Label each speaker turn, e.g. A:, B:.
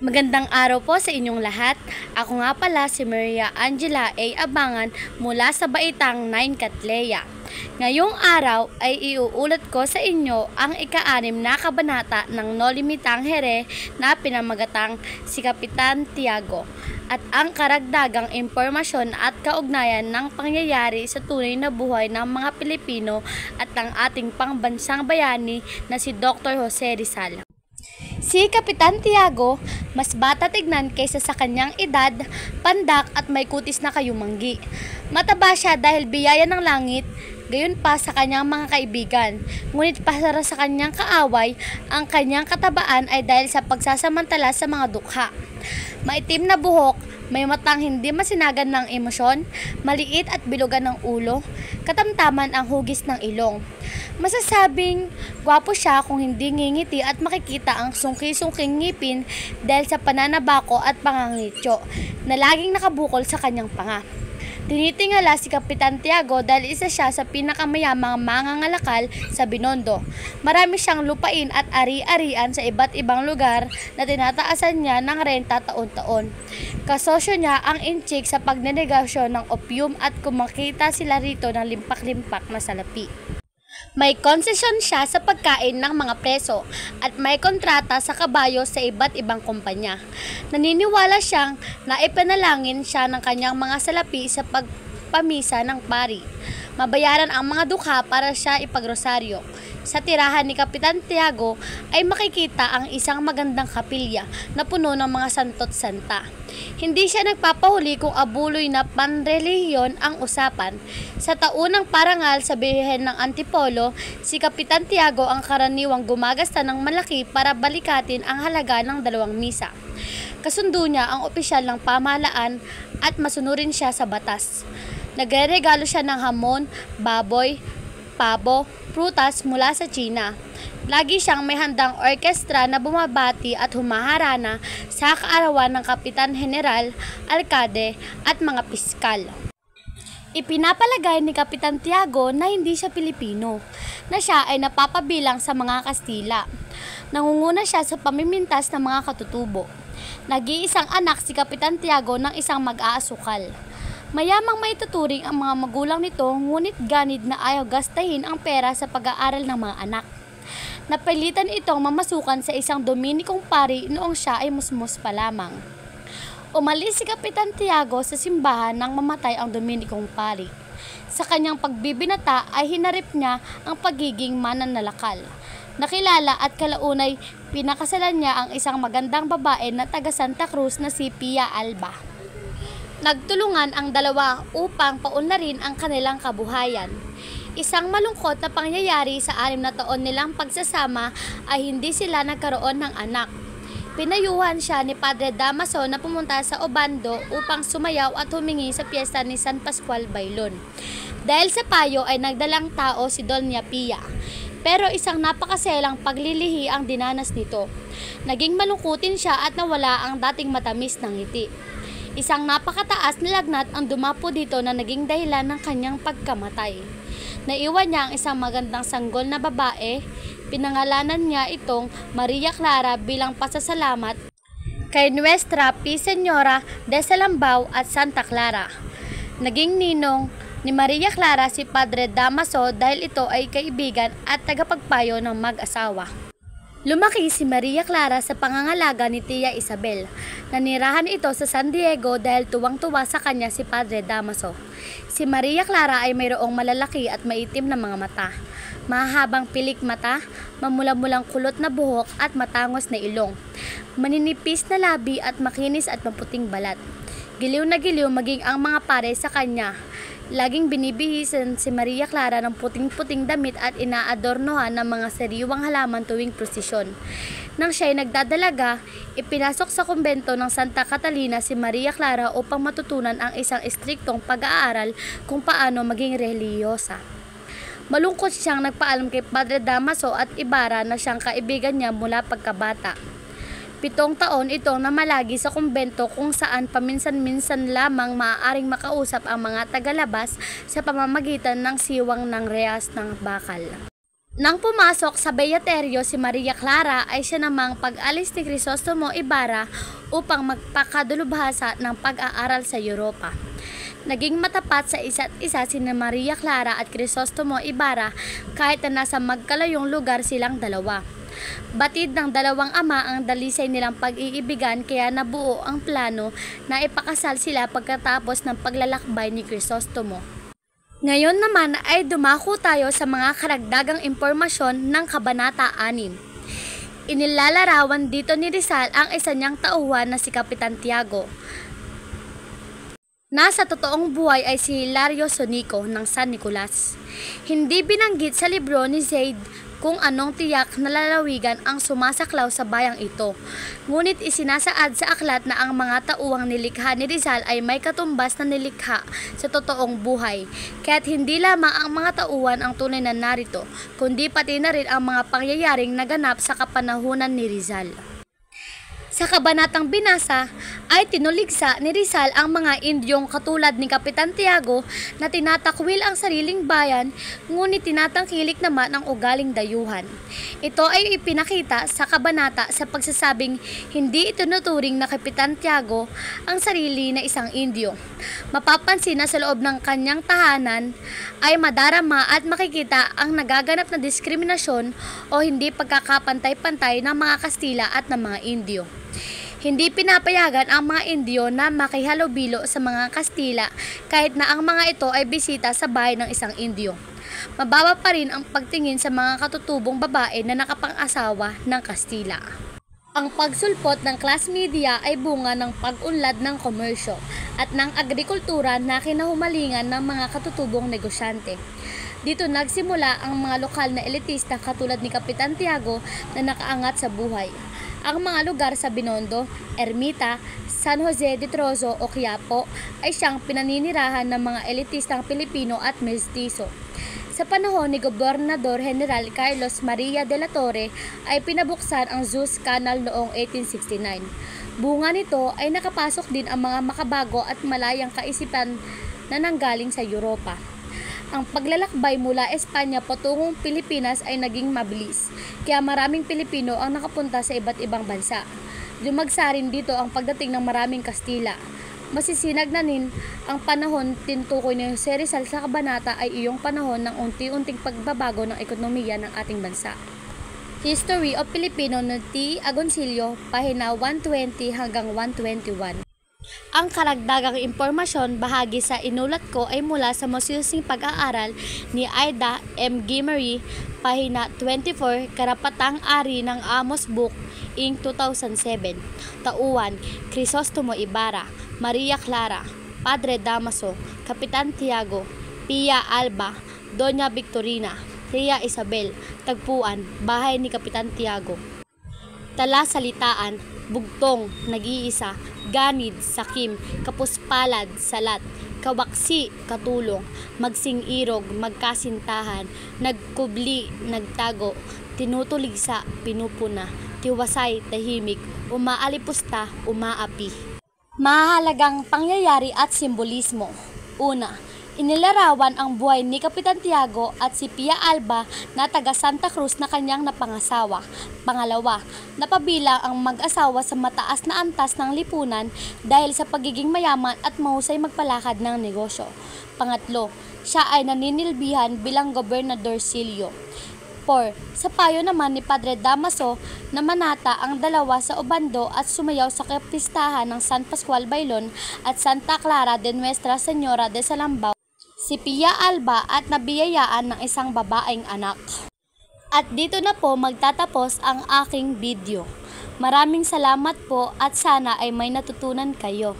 A: Magandang araw po sa inyong lahat. Ako nga pala si Maria Angela A. Abangan mula sa Baitang 9 Catlea. Ngayong araw ay iuulat ko sa inyo ang ika-6 na kabanata ng Noli Me Tangere na pinamagatang si Kapitan Tiago at ang karagdagang impormasyon at kaugnayan ng pangyayari sa tunay na buhay ng mga Pilipino at ng ating pangbansang bayani na si Dr. Jose Rizal. Si Kapitan Tiago, mas bata tignan kaysa sa kanyang edad, pandak at may kutis na kayumanggi. Mataba siya dahil biyaya ng langit, gayon pa sa kanyang mga kaibigan. Ngunit para sa kanyang kaaway, ang kanyang katabaan ay dahil sa pagsasamantala sa mga dukha. Maitim na buhok, may matang hindi masinagan ng emosyon, maliit at bilugan ng ulo, katamtaman ang hugis ng ilong. Masasabing gwapo siya kung hindi ngingiti at makikita ang sungki-sungking ngipin dahil sa pananabako at pangangityo na laging nakabukol sa kanyang panga. Tinitingala si Kapitan Tiago dahil isa siya sa pinakamayamang mangangalakal sa Binondo. Marami siyang lupain at ari-arian sa iba't ibang lugar na tinataasan niya ng renta taon-taon. Kasosyo niya ang inchik sa pagnenegosyo ng opium at kumakita sila rito ng limpak-limpak na salapi. May konsesyon siya sa pagkain ng mga preso at may kontrata sa kabayo sa iba't ibang kumpanya. Naniniwala siyang naipanalangin siya ng kanyang mga salapi sa pagpamisa ng pari. Mabayaran ang mga dukha para siya ipagrosaryo. Sa tirahan ni Kapitan Tiago ay makikita ang isang magandang kapilya na puno ng mga santo't santa. Hindi siya nagpapahuli kung abuloy na panrelihiyon ang usapan. Sa taunang parangal sa Birhen ng Antipolo, si Kapitan Tiago ang karaniwang gumagasta ng malaki para balikatin ang halaga ng 2 misa. Kasundo niya ang opisyal ng pamahalaan at masunurin siya sa batas. Nagre-regalo siya ng hamon, baboy, pabo, prutas mula sa China. Lagi siyang may handang orkestra na bumabati at humaharana sa kaarawan ng Kapitan General, Alkade at mga piskal. Ipinapalagay ni Kapitan Tiago na hindi siya Pilipino, na siya ay napapabilang sa mga Kastila. Nangunguna siya sa pamimintas ng mga katutubo. Nag-iisang anak si Kapitan Tiago ng isang mag-aasukal. Mayamang maituturing ang mga magulang nito, ngunit ganid na ayaw gastahin ang pera sa pag-aaral ng mga anak. Napilitan itong mamasukan sa isang Dominikong pari noong siya ay musmus pa lamang. Umalis si Kapitan Tiago sa simbahan nang mamatay ang Dominikong pari. Sa kanyang pagbibinata ay hinarip niya ang pagiging mananalakal. Nakilala at kalaunay pinakasalan niya ang isang magandang babae na taga Santa Cruz na si Pia Alba. Nagtulungan ang dalawa upang paunlarin ang kanilang kabuhayan. Isang malungkot na pangyayari sa 6 na taon nilang pagsasama ay hindi sila nagkaroon ng anak. Pinayuhan siya ni Padre Damaso na pumunta sa Obando upang sumayaw at humingi sa piyesta ni San Pascual Bailon. Dahil sa payo ay nagdalang tao si Doña Pia. Pero isang napakaselang paglilihi ang dinanas nito. Naging malungkutin siya at nawala ang dating matamis ng ngiti. Isang napakataas na lagnat ang dumapo dito na naging dahilan ng kanyang pagkamatay. Naiwan niya ang isang magandang sanggol na babae. Pinangalanan niya itong Maria Clara bilang pasasalamat kay Nuestra P. Señora de Salambao at Santa Clara. Naging ninong ni Maria Clara si Padre Damaso dahil ito ay kaibigan at tagapagpayo ng mag-asawa. Lumaki si Maria Clara sa pangangalaga ni Tia Isabel. Nanirahan ito sa San Diego dahil tuwang-tuwa sa kanya si Padre Damaso. Si Maria Clara ay mayroong malalaki at maitim na mga mata. Mahabang pilik mata, mamula-mulang kulot na buhok at matangos na ilong. Maninipis na labi at makinis at maputing balat. Giliw na giliw maging ang mga pare sa kanya. Laging binibihisan si Maria Clara ng puting-puting damit at inaadornohan ng mga sariwang halaman tuwing prosesyon. Nang siya'y nagdadalaga, ipinasok sa kumbento ng Santa Catalina si Maria Clara upang matutunan ang isang istriktong pag-aaral kung paano maging relihiyosa. Malungkot siyang nagpaalam kay Padre Damaso at Ibarra na siyang kaibigan niya mula pagkabata. 7 taon itong namalagi sa kumbento kung saan paminsan-minsan lamang maaaring makausap ang mga tagalabas sa pamamagitan ng siwang ng rehas ng bakal. Nang pumasok sa Beaterio si Maria Clara ay siya namang pag-alis ni Crisostomo Ibarra upang magpakadulubhasa ng pag-aaral sa Europa. Naging matapat sa isa't isa sina Maria Clara at Crisostomo Ibarra kahit na nasa magkalayong lugar silang dalawa. Batid ng dalawang ama ang dalisay nilang pag-iibigan kaya nabuo ang plano na ipakasal sila pagkatapos ng paglalakbay ni Crisostomo. Ngayon naman ay dumako tayo sa mga karagdagang impormasyon ng Kabanata 6. Inilalarawan dito ni Rizal ang isa niyang tauhan na si Kapitan Tiago. Nasa totoong buhay ay si Hilario Sonico ng San Nicolas. Hindi binanggit sa libro ni Zaid kung anong tiyak na lalawigan ang sumasaklaw sa bayang ito. Ngunit isinasaad sa aklat na ang mga tauhang nilikha ni Rizal ay may katumbas na nilikha sa totoong buhay. Kaya't hindi lamang ang mga tauhan ang tunay na narito, kundi pati na rin ang mga pangyayaring naganap sa kapanahunan ni Rizal. Sa kabanatang binasa ay tinuligsa ni Rizal ang mga Indyong katulad ni Kapitan Tiago na tinatakwil ang sariling bayan ngunit tinatangkilik naman ang ugaling dayuhan. Ito ay ipinakita sa kabanata sa pagsasabing hindi itinuturing na Kapitan Tiago ang sarili na isang Indyo. Mapapansin na sa loob ng kanyang tahanan ay madarama at makikita ang nagaganap na diskriminasyon o hindi pagkakapantay-pantay ng mga Kastila at ng mga Indyo. Hindi pinapayagan ang mga Indyo na makihalubilo sa mga Kastila kahit na ang mga ito ay bisita sa bahay ng isang Indyo. Mababa pa rin ang pagtingin sa mga katutubong babae na nakapang-asawa ng Kastila. Ang pagsulpot ng class media ay bunga ng pag-unlad ng komersyo at ng agrikultura na kinahumalingan ng mga katutubong negosyante. Dito nagsimula ang mga lokal na elitista katulad ni Kapitan Tiago na nakaangat sa buhay. Ang mga lugar sa Binondo, Ermita, San Jose de Trozo o Quiapo ay siyang pinaninirahan ng mga elitistang Pilipino at Mestizo. Sa panahon ni Gobernador General Carlos Maria de la Torre ay pinabuksan ang Suez Canal noong 1869. Bunga nito ay nakapasok din ang mga makabago at malayang kaisipan na nanggaling sa Europa. Ang paglalakbay mula Espanya patungong Pilipinas ay naging mabilis, kaya maraming Pilipino ang nakapunta sa iba't ibang bansa. Dumagsa rin dito ang pagdating ng maraming Kastila. Masisinag na rin ang panahon tinutukoy ni Jose Rizal sa kabanata ay iyong panahon ng unti-unting pagbabago ng ekonomiya ng ating bansa. History of Filipino ni T. Agoncillo, pahina 120 hanggang 121. Ang karagdagang impormasyon bahagi sa inulat ko ay mula sa masusing pag-aaral ni Aida M. Gimery, pahina 24, Karapatang Ari ng Amos Book, Inc. 2007. Tauhan, Crisostomo Ibarra, Maria Clara, Padre Damaso, Kapitan Tiago, Pia Alba, Doña Victorina, Ria Isabel. Tagpuan, bahay ni Kapitan Tiago. Talasalitaan, Bugtong, Nag-iisa, Ganid, Sakim, Kapuspalad, Salat, Kawaksi, Katulong, Magsing-irog, Magkasintahan, Nagkubli, Nagtago, Tinutuligsa, Pinupuna, Tiwasay, Tahimik, Umaalipusta, Umaapi. Mahalagang pangyayari at simbolismo. Una, inilarawan ang buhay ni Kapitan Tiago at si Pia Alba na taga Santa Cruz na kanyang napangasawa. Pangalawa, napabilang ang mag-asawa sa mataas na antas ng lipunan dahil sa pagiging mayaman at mahusay magpalakad ng negosyo. Pangatlo, siya ay naninilbihan bilang gobernadorcillo. 4. Sa payo naman ni Padre Damaso na manata ang dalawa sa Obando at sumayaw sa kapistahan ng San Pascual Bailon at Santa Clara de Nuestra Señora de Salambao si Pia Alba at nabiyayaan ng isang babaeng anak. At dito na po magtatapos ang aking video. Maraming salamat po at sana ay may natutunan kayo.